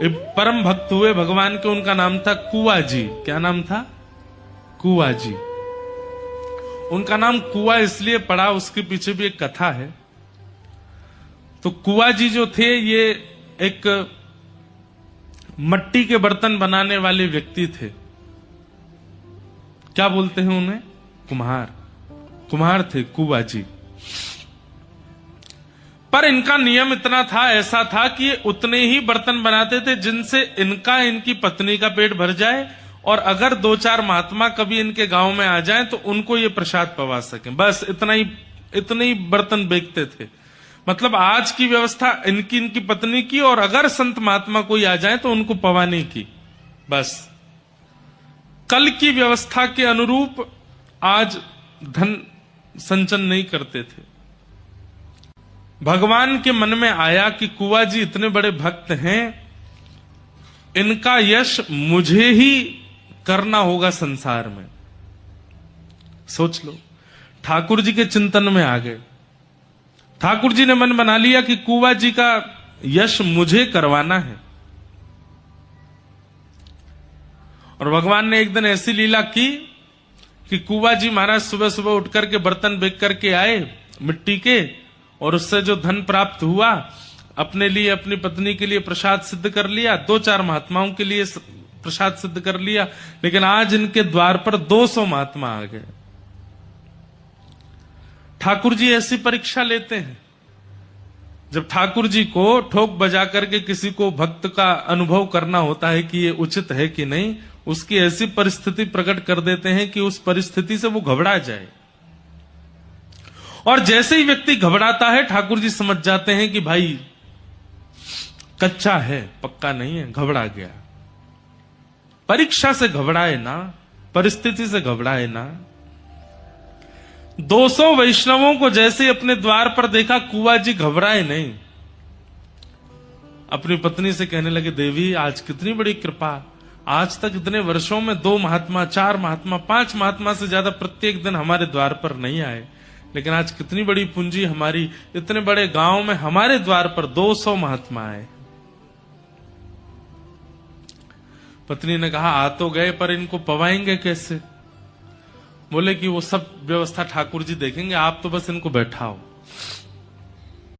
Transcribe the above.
परम भक्त हुए भगवान के, उनका नाम था कुआ जी। क्या नाम था? कुआ जी। उनका नाम कुआ इसलिए पड़ा, उसके पीछे भी एक कथा है। तो कुआ जी जो थे, ये एक मट्टी के बर्तन बनाने वाले व्यक्ति थे। क्या बोलते हैं उन्हें? कुम्हार। कुम्हार थे कुआ जी। पर इनका नियम इतना था, ऐसा था कि ये उतने ही बर्तन बनाते थे जिनसे इनका, इनकी पत्नी का पेट भर जाए, और अगर 2-4 महात्मा कभी इनके गांव में आ जाएं तो उनको ये प्रसाद पवा सकें। बस इतने ही बर्तन बेचते थे। मतलब आज की व्यवस्था इनकी, इनकी पत्नी की, और अगर संत महात्मा कोई आ जाए तो उनको पवाने की। बस कल की व्यवस्था के अनुरूप आज धन संचन नहीं करते थे। भगवान के मन में आया कि कुआ जी इतने बड़े भक्त हैं, इनका यश मुझे ही करना होगा संसार में। सोच लो, ठाकुर जी के चिंतन में आ गए। ठाकुर जी ने मन बना लिया कि कुआ जी का यश मुझे करवाना है। और भगवान ने एक दिन ऐसी लीला की कि कुआ जी महाराज सुबह सुबह उठ करके बर्तन बेच करके आए मिट्टी के, और उससे जो धन प्राप्त हुआ, अपने लिए, अपनी पत्नी के लिए प्रसाद सिद्ध कर लिया, 2-4 महात्माओं के लिए प्रसाद सिद्ध कर लिया। लेकिन आज इनके द्वार पर 200 महात्मा आ गए। ठाकुर जी ऐसी परीक्षा लेते हैं। जब ठाकुर जी को ठोक बजा करके किसी को भक्त का अनुभव करना होता है कि ये उचित है कि नहीं, उसकी ऐसी परिस्थिति प्रकट कर देते हैं कि उस परिस्थिति से वो घबरा जाए। और जैसे ही व्यक्ति घबराता है, ठाकुर जी समझ जाते हैं कि भाई कच्चा है, पक्का नहीं है, घबरा गया। परीक्षा से घबराए ना, परिस्थिति से घबराए ना। 200 वैष्णवों को जैसे अपने द्वार पर देखा, कुआ जी घबराए नहीं। अपनी पत्नी से कहने लगे, देवी आज कितनी बड़ी कृपा, आज तक इतने वर्षों में 2 महात्मा, 4 महात्मा, 5 महात्मा से ज्यादा प्रत्येक दिन हमारे द्वार पर नहीं आए, लेकिन आज कितनी बड़ी पूंजी हमारी, इतने बड़े गांव में हमारे द्वार पर 200 महात्मा आए। पत्नी ने कहा, आ तो गए, पर इनको पवाएंगे कैसे? बोले कि वो सब व्यवस्था ठाकुर जी देखेंगे, आप तो बस इनको बैठाओ।